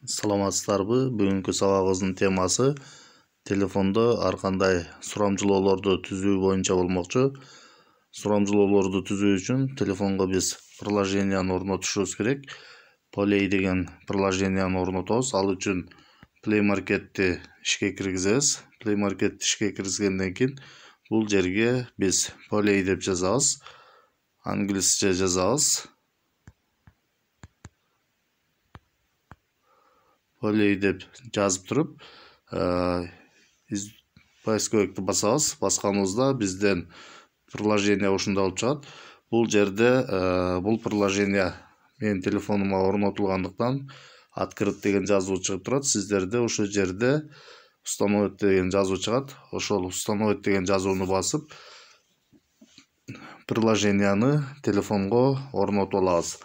Саламатсыздарбы? Бүгүнкү сабагыбыздын темасы телефондо ар кандай сурамжылоолорду түзүү боюнча болмокчу. Сурамжылоолорду түзүү үчүн телефонго биз приложенияны орнотушубуз керек. Poley деген приложенияны орнотобуз. Ал үчүн Play Marketти ишке киргизебиз. Play Marketти ишке киргизгенден кийин бул жерге биз Poley деп жазабыз. Англисче жазабыз. Poley деп жазып туруп, поисковикти басабыз. Басканыбызда бизден приложение ушундай болуп чыгат. Бул жерде бул приложение менин телефонума орнотулгандыктан открыт деген жазуу чыгып турат. Сиздерде ошол жерде установить деген жазуу чыгат. Ошол установить деген жазууну басып, приложенияны телефонго орнотуп алабыз.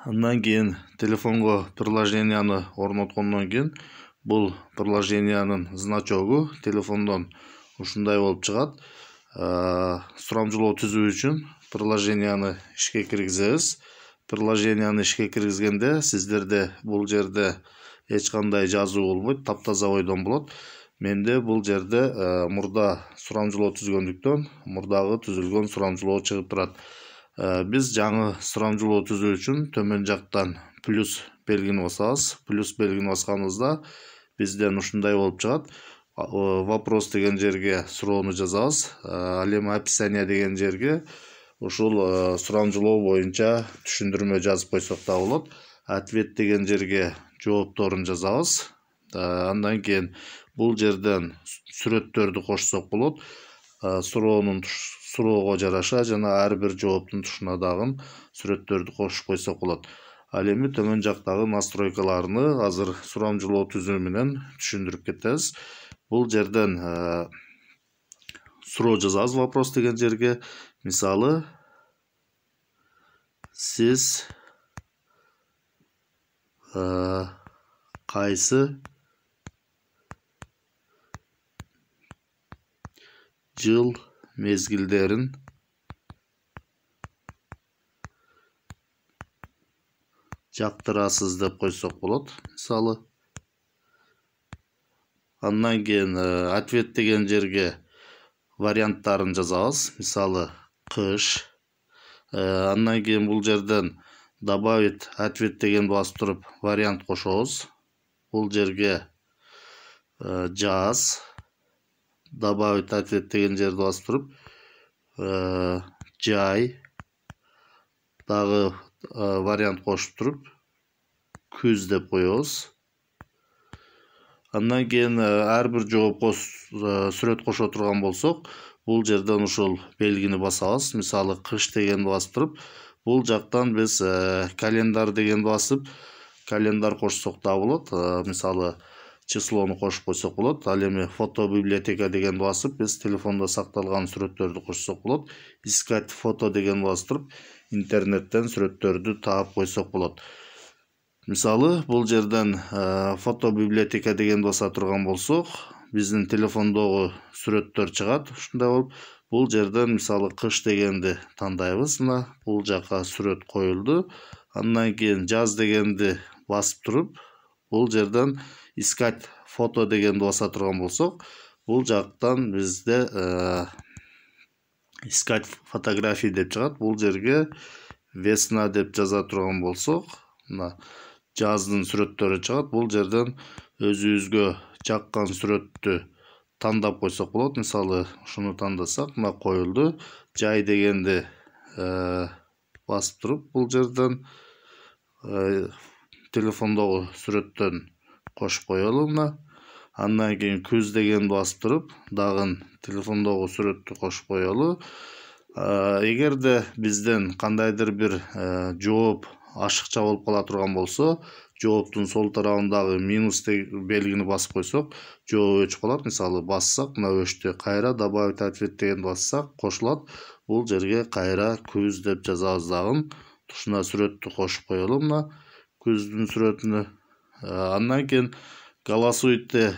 Андан кийин телефонго приложенияны орноткондон кийин бул приложениянын значогу телефондон ушундай болуп чыгат. Сурамжылоо түзүү үчүн приложенияны ишке киргизебиз. Приложенияны ишке киргизгенде сиздерде бул жерде эч кандай жазуу болбойт, таптаза бойдон болот. Менде бул жерде мурда сурамжылоо түзгөндүктөн мурдагы түзүлгөн сурамжылоо чыгып турат. Биз жаңы сурамжылоо түзүү үчүн төмөн жактан плюс белгини басабыз. Плюс белгини басканыбызда бизден ушундай болуп чыгат. Вопрос деген жерге суроону жазабыз. Ал эми описание деген жерге ушул сурамжылоо боюнча түшүндүрмө жазып койсок да болот. Ответ деген жерге жоопторун жазабыз. Андан кийин бул жерден сүрөттөрдү кошсок болот. Суроого жараша жана ар бир жооптун тушуна дагы сүрөттөрдү кошуп койсок болот. Ал эми төмөн жактагы настройкаларны азыр сурамжылоо түзүү менен түшүндүрүп кетебиз. Бул жерден суроо жазабыз вопрос деген жерге. Мисалы, сиз кайсы жыл мезгилдерин жактырасыз деп койсок болот. Мисалы. Андан кийин ответ деген жерге варианттарын жазабыз. Мисалы, кыш. Андан кийин бул жерден добавить ответ деген басып туруп вариант кошобуз. Бул жерге жаз. Добавить ответ деген жерди басып туруп жай. Дагы вариант кошуп туруп күз деп коебуз. Андан кийин ар бир жоопко сүрөт кошо турган болсок, бул жерден ушул белгини басабыз. Мисалы, кыш дегенди басып туруп, бул жактан биз календар деген басып, календар кошсок да болот. Мисалы, числону кошуп койсок болот. Ал эми фото библиотека деген басып, биз телефондо сакталган сүрөттөрдү кошсок болот. Искать фото деген басып туруп, интернеттен сүрөттөрдү таап койсок болот. Мисалы, бул жерден фото библиотека деген баса турган болсок, биздин телефондогу сүрөттөр чыгат. Ушундай болуп, бул жерден мисалы кыш дегенди тандайбыз. Мына бул жака сүрөт коюлду. Андан кийин жаз дегенди басып туруп, бул жерден искать фото дегенди баса турган болсок, бул жактан бизде искать фотографии деп чыгат. Бул жерге весна деп жаза турган болсок, мына жаздын сүрөттөрү чыгат. Бул жерден өзүбүзгө жаккан сүрөттү тандап койсок болот. Мисалы, ушуну тандасак, мына коюлду. Жай дегенди басып туруп, бул жерден телефондогу сүрөттөн кошуп коелу. Мына андан кийин күз дегенди басып туруп, дагы телефондогу сүрөттү кошуп коелу. Эгерде бизден кандайдыр бир жооп ашыкча болуп кала турган болсо, жооптун сол тарабындагы минус белгини басып койсок, жооп өчүп калат. Мисалы, бассак, мына өчтү. Кайра добавить ответ деген бассак, кошулат. Бул жерге кайра күз деп жазабыз дагы. Тушуна сүрөттү кошуп коелу. Мына күздүн сүрөтүнө. Андан кийин голосуйте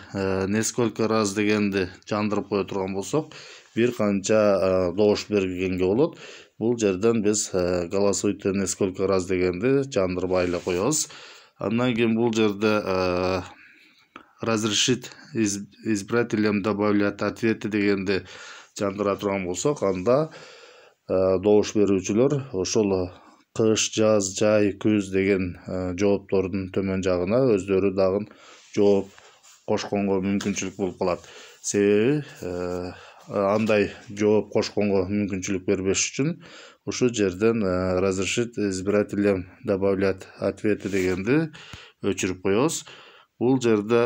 несколько раз дегенди жандырып кое турган болсок, бир канча добуш бергенге болот. Бул жерден биз голосуйте несколько раз дегенди жандырбай эле коебуз. Андан кийин бул жерде разрешить избирателям добавлять ответы дегенди жандыра турган болсок, анда добуш берүүчүлөр ошол кыш, жаз, жай, күз деген жооптордун төмөн жагына өздөрү дагы жооп кошконго мүмкүнчүлүк болуп калат. Себеби андай жооп кошконго мүмкүнчүлүк бербеш үчүн ушул жерден разрешить избирателям добавлять ответы дегенди өчүрүп коебуз. Бул жерде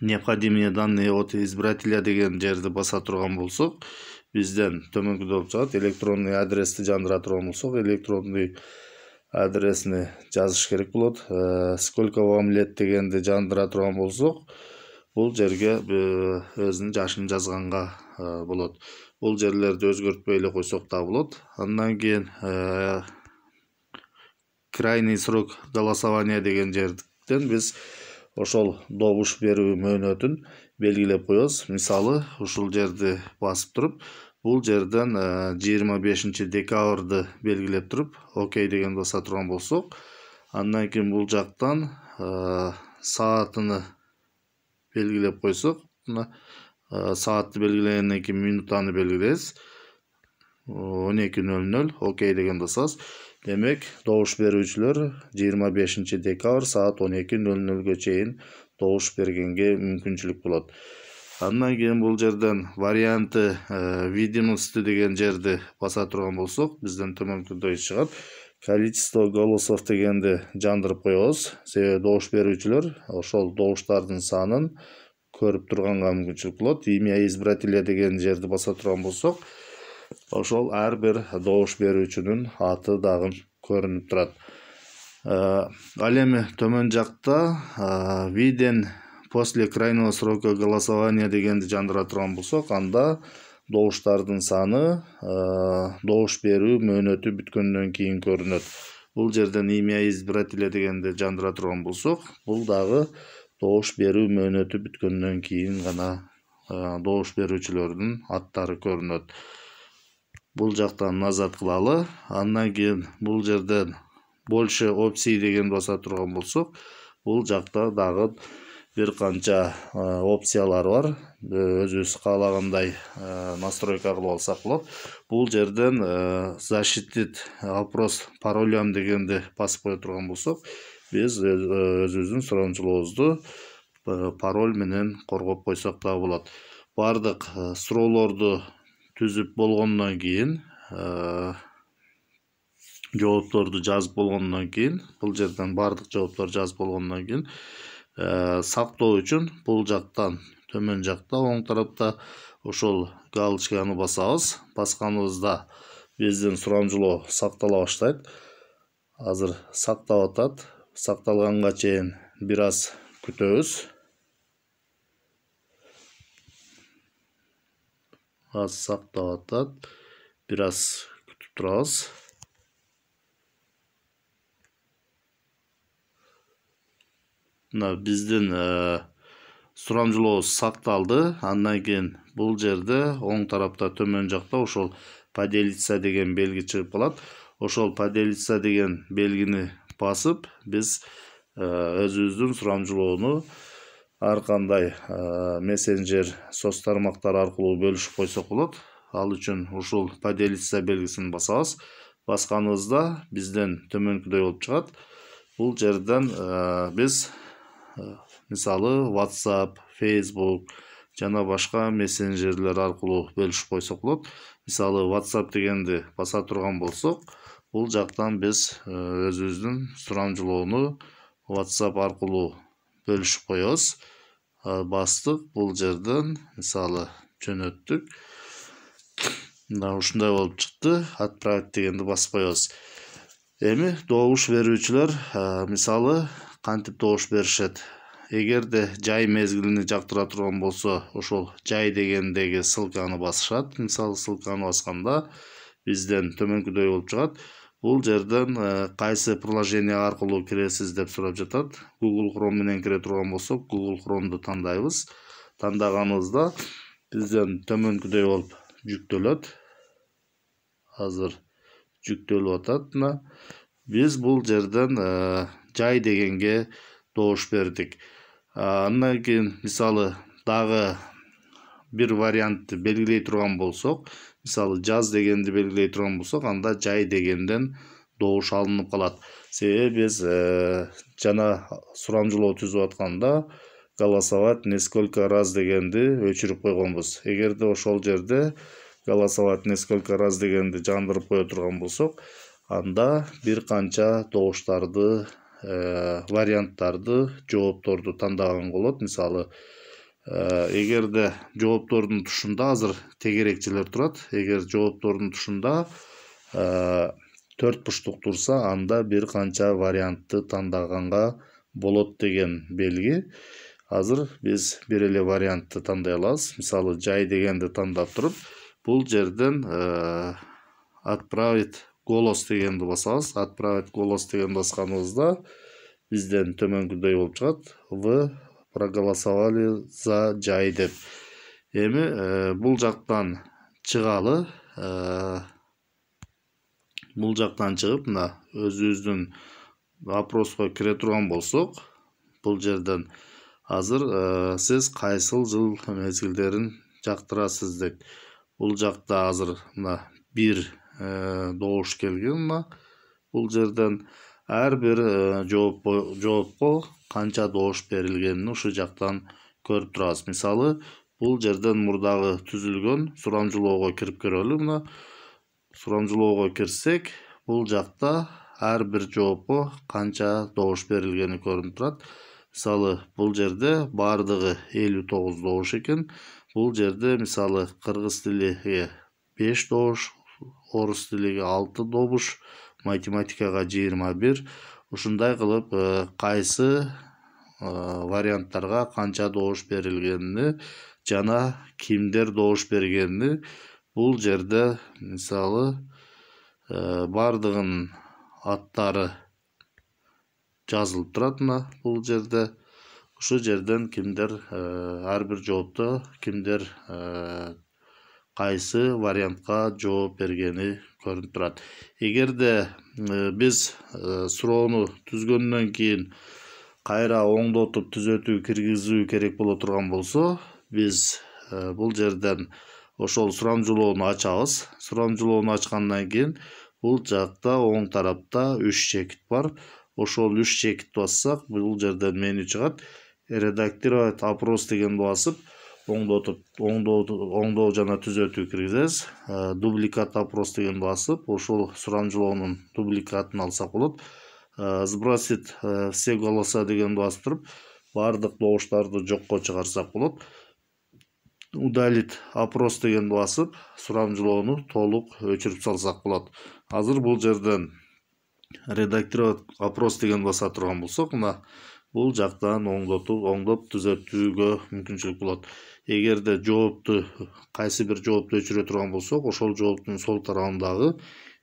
необходимые данные от избирателя деген жерди баса турган болсок, бизден төмөнкүдө болуп чыгат. Электронный адрести жандыра турган болсок, электронный адресini жазыш керек болот. Сколько вам лет дегенди жандыра турган болсок, бул жерге өзүнүн жашын жазганга болот. Бул жерлерди өзгөртпөй эле койсок да болот. Андан кийин крайний срок голосования деген жерден биз ошол добуш берүү мөөнөтүн белгилеп коебуз. Мисалы, ушул жерди басып туруп, бул жерден 25 декабрды белгилеп туруп, окей деген баса турган болсок, андан кийин бул жактан саатыны белгилеп койсок, саатты белгилегенден кийин минутаны белгилейбиз. 12:00 окей деген басабыз. Демек, добуш берүүчүлөр 25 декабрь саат 12:00 чейин добуш бергенге мүмкүнчүлүк болот. Андан кийин бул жерден варианты видимости деген жерди баса турган болсок, бизден төмөнкүдөй чыгат. Количество голосов дегенди жандырып коебуз. Себеби добуш берүүчүлөр ошол добуштардын санын көрүп турганга мүмкүнчүлүк болот. Имя избирателя деген жерди баса турган болсок, ошол ар бир добуш берүүчүнүн аты дагы көрүнүп турат. Ал эми төмөн жакта виден после крайнего срока голосования дегенди жандыра турган болсок, анда добуштардын саны добуш берүү мөөнөтү бүткөндөн кийин көрүнөт. Бул жерден имя избирателя дегенди жандыра турган болсок, бул дагы добуш берүү мөөнөтү бүткөндөн кийин гана добуш берүүчүлөрдүн аттары көрүнөт. Бул жактан назад кылалы. Андан кийин бул жерден больше опций деген баса турган болсок, бул жакта дагы бир канча опциялар бар. Өзүбүз каалагандай настройка кылып алсак болот. Бул жерден защитить вопрос паролям дегенди басып кое турган болсок, биз өзүбүздүн суроомчулугубузду пароль менен коргоп койсок да болот. Бардык суроолорду түзүп болгондон кийин, жоопторду жазып болгондон кийин, бул жерден бардык жооптор жазып болгондон кийин сактоо үчүн бул жактан төмөн жакта оң тарапта ошол галочканы басабыз. Басканыбызда биздин сурамжылоо сактала баштайт. Азыр сактап атат. Сакталганга чейин бир аз күтөбүз. Аз сактап атат. Бир аз күтүп турабыз. Мына биздин сурамжылообуз сакталды. Андан кийин бул жерде оң тарапта төмөн жакта ошол поделиться деген белги чыгып калат. Ошол поделиться деген белгини басып, биз өзүбүздүн сурамжылоону ар кандай мессенджер соц тармактары аркылуу бөлүшүп койсок болот. Ал үчүн ушул поделиться белгисин басабыз. Басканыбызда бизден төмөнкүдөй болуп чыгат. Бул жерден биз мисалы WhatsApp, Facebook жана башка мессенджерлер аркылуу бөлүшүп койсок болот. Мисалы WhatsApp дегенди баса турган болсок, бул жактан биз өзүбүздүн сурамжылоону WhatsApp аркылуу бөлүшүп коебуз. Бастык, бул жерден мисалы жөнөттүк. Мына ушундай болуп чыкты. Отправить дегенди басып коебуз. Эми добуш берүүчүлөр мисалы кантип добуш беришет? Эгерде жай мезгилини жактыра турган болсо, ошол жай дегендеги ссылканы басышат. Мисалы ссылканы басканда бизден төмөнкүдөй болуп чыгат. Бул жерден кайсы приложение аркылуу киресиз деп сурап жатат. Google Chrome менен кире турган болсок, Google Chrome'ду тандайбыз. Тандаганыбызда бизден төмөнкүдөй болуп жүктөлөт. Азыр жүктөлүп атат. Биз бул жерден жай дегенге добуш бердик. Андан кийин мисалы дагы бир вариантты белгилей турган болсок, мисалы жаз дегенди белгилей турган болсок, анда жай дегенден добуш алынып калат. Себеби биз жана сурамжылоо түзүп атканда голосовать несколько раз дегенди өчүрүп койгонбуз. Эгерде ошол жерде голосовать несколько раз дегенди жандырып кое турган болсок, анда бир канча добуштарды, варианттарды, жоопторду тандаган болот. Мисалы, эгерде жооптордун тушунда азыр тегерекчелер турат. Эгер жооптордун тушунда 4 буштук турса, анда бир канча вариантты тандаганга болот деген белги. Азыр биз бир эле вариантты тандай алабыз. Мисалы, жай дегенди тандап туруп, бул жерден отправить голос дегенди басабыз. Отправить голос дегенди басканыбызда бизден төмөнкүдөй болуп чыгат. Вы проголосовали за жай деп. Эми бул жактан чыгалы. Бул жактан чыгып, мына өзүбүздүн опроско кире турган болсок, бул жерден азыр сиз кайсыл жыл мезгилдерин жактырасыз деп. Бул жакта азыр мына бир добуш келген. Мына бул жерден ар бир жоопко канча добуш берилгенин ушул жактан көрүп турабыз. Мисалы, бул жерден мурдагы түзүлгөн сурамжылоого кирип көрөлү. Мына сурамжылоого кирсек, бул жакта ар бир жоопко канча добуш берилгени көрүнүп турат. Мисалы, бул жерде бардыгы 59 добуш экен. Бул жерде мисалы кыргыз тилиге 5 добуш, орус тилиге 6 добуш, математикага 21. Ушундай кылып кайсы варианттарга канча добуш берилгенini жана кимдер добуш бергенini бул жерде мисалы бардыгынын аттары жазылып турат. Мына бул жерде ушул жерден кимдер ар бир жоопто кимдер кайсы вариантка жооп бергени көрүнүп турат. Эгерде биз суроону түзгөндөн кийин кайра оңдотуп түзөтүү киргизүү керек боло турган болсо, биз бул жерден ошол сурамжылоону ачабыз. Сурамжылоону ачкандан кийин бул жакта оң тарапта 3 чекит бар. Ошол 3 чекитти бассак, бул жерден меню чыгат. Редактировать опрос дегенди басып, оңдоо жана түзөтүү киргизебиз. Дубликат опрос дегенди басып, ошол сурамжылоонун дубликатын алсак болот. Сбросить все голоса дегенди басып туруп, бардык добуштарды жокко чыгарсак болот. Удалить опрос дегенди басып, сурамжылоону толук өчүрүп салсак болот. Азыр бул жерден редактировать опрос деген баса турган болсок, мына бул жактан оңдоп түзөтүүгө мүмкүнчүлүк болот. Эгерде жоопту кайсы бир жоопту өчүрө турган болсок, ошол жооптун сол тарабындагы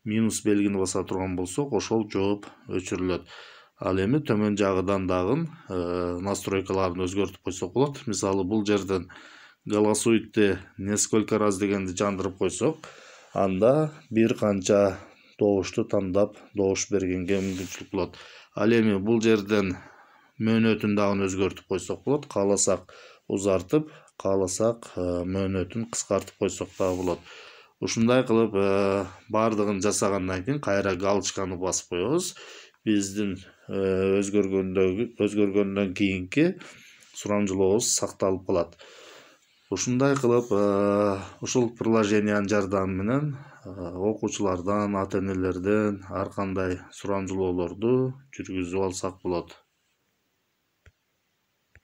минус белгини баса турган болсок, ошол жооп өчүрүлөт. Ал эми төмөн жагыдан дагы настройкаларын өзгөртүп койсок болот. Мисалы, бул жерден голосуйте несколько раз дегенди жандырып койсок, анда бир канча добушту тандап добуш бергенге мүмкүнчүлүк болот. Ал эми бул жерден мөөнөтүн дагы өзгөртүп койсок болот. Кааласак узартып, кааласак мөөнөтүн кыскартып койсок дагы болот. Ушундай кылып бардыгын жасагандан кийин кайра галочканы басып коебуз. Биздин өзгөргөндөн кийинки сурамжылообуз сакталып калат. Ушундай кылып ушул приложениянын жардамы менен окуучулардан, ата энелерден ар кандай сурамжылоолорду жүргүзүп алсак болот.